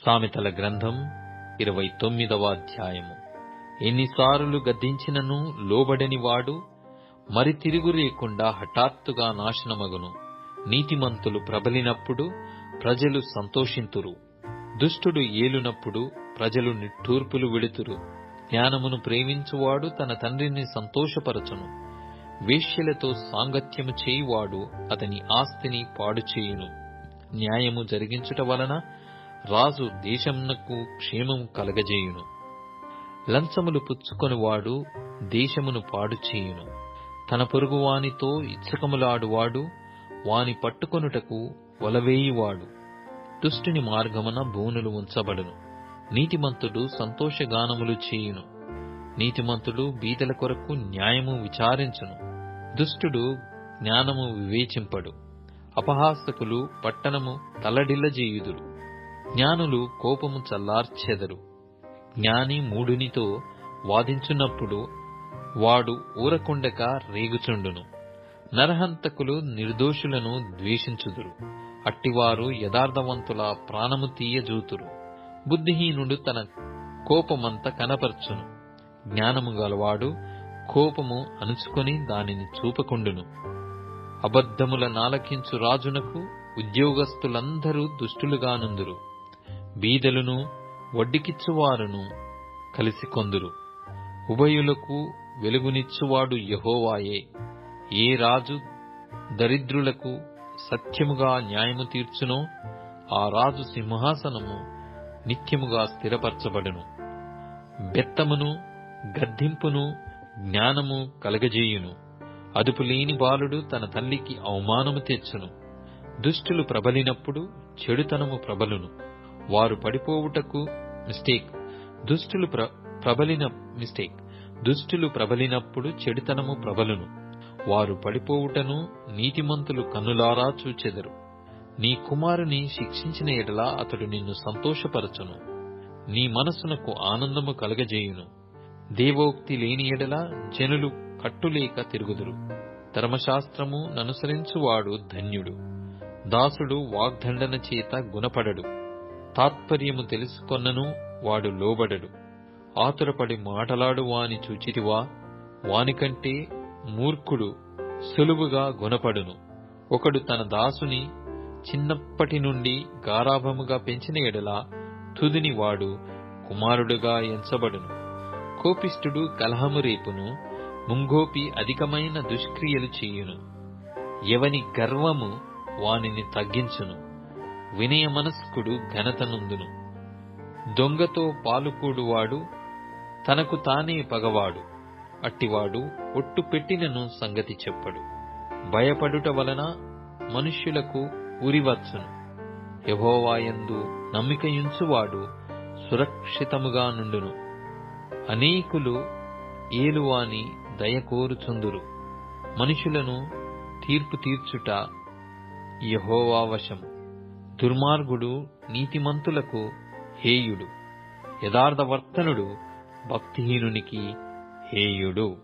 సామెతల గ్రంథం 29వ అధ్యాయము. ఎన్నిసార్లు గద్దించినను లోబడని వాడు మరి తిరుగు లేకుండా హఠాత్తుగా నాశనమగును. నీతిమంతులు ప్రబలినప్పుడు ప్రజలు సంతోషింతురు. దుష్టుడు ఏలునప్పుడు ప్రజలు నిట్టూర్పులు విడుతురు. జ్ఞానమును ప్రేమించువాడు తన తండ్రిని సంతోషపరచును. వేశ్యలతో సాంగత్యము చేయువాడు అతని ఆస్తిని పాడుచేయును. న్యాయము జరిగించుట వలన రాజు దేశమునకు క్షేమము కలగజేయును. లంచములు పుచ్చుకొనివాడు దేశమును పాడుచేయును. తన పొరుగువానితో ఇచ్చకములాడువాడు వాని పట్టుకొనుటకు వలవేయువాడు. దుష్టుని మార్గమున బోనులు ఉంచబడును. నీతిమంతుడు సంతోషగానములు చేయును. నీతిమంతుడు బీదల కొరకు న్యాయము విచారించును. దుష్టుడు జ్ఞానము వివేచింపడు. అపహాసకులు పట్టణము తల్లడిల్లజేయుదురు. జ్ఞానులు కోపము చల్లార్చెదరు. జ్ఞాని మూఢునితో వాదించున్నప్పుడు వాడు ఊరకుండక రేగుచుండును. నరహంతకులు నిర్దోషులను ద్వేషించుదురు. అట్టివారు యథార్థవంతుల ప్రాణము తీయజూతురు. బుద్ధిహీనుడు తన కోపమంత కనపర్చును. జ్ఞానము గలవాడు కోపము అణుచుకొని దానిని చూపకుండును. అబద్ధముల నాలకించు రాజునకు ఉద్యోగస్తులందరూ దుష్టులుగానుందురు. బీదలును వడ్డికిచ్చువారును కలిసి కొందురు. ఉభయులకు వెలుగునిచ్చువాడు యెహోవాయే. ఏ రాజు దరిద్రులకు సత్యముగా న్యాయము తీర్చునో ఆ రాజు సింహాసనము నిత్యముగా స్థిరపరచబడును. బెత్తమును గద్దింపును జ్ఞానము కలగజేయును. అదుపులేని బాలుడు తన తల్లికి అవమానము తెచ్చును. దుష్టులు ప్రబలినప్పుడు చెడుతనము ప్రబలును. వారు పడిపోవుటకు దుష్టులు ప్రబలినప్పుడు చెడుతనము ప్రబలును. వారు పడిపోవుటను నీతిమంతులు కన్నులారా చూచెదరు. నీ కుమారుని శిక్షించిన ఎడల అతడు నిన్ను సంతోషపరచును. నీ మనస్సునకు ఆనందము కలగజేయును. దేవోక్తి లేని ఎడల జనులు కట్టులేక తిరుగుదురు. ధర్మశాస్త్రము ననుసరించువాడు ధన్యుడు. దాసుడు వాగ్దండన చేత గుణపడడు. తాత్పర్యము తెలుసుకొన్నను వాడు లోబడడు. ఆతురపడి మాటలాడు వాని చూచితివా? వానికంటే మూర్ఖుడు సులువుగా గుణపడును. ఒకడు తన దాసుని చిన్నప్పటి నుండి గారాభముగా పెంచిన ఎడల తుదిని వాడు కుమారుడుగా ఎంచబడును. కోపిష్ఠుడు కలహము రేపును. ముంగోపి అధికమైన దుష్క్రియలు చేయును. ఎవని గర్వము వానిని తగ్గించును. వినయ మనస్కుడు ఘనతనుందును. దొంగతో పాలుకూడువాడు తనకు తానే పగవాడు. అట్టివాడు ఒట్టు పెట్టినను సంగతి చెప్పడు. భయపడుట వలన మనుష్యులకు ఉరివచ్చును. యెహోవాయందు నమ్మికయుంచువాడు సురక్షితముగా నుండును. అనేకులు ఏలువాని దయకోరుచుందురు. మనుషులను తీర్పు తీర్చుట యెహోవా వశము. దుర్మార్గుడు నీతిమంతులకు హేయుడు. యథార్థవర్తనుడు భక్తిహీనునికి హేయుడు.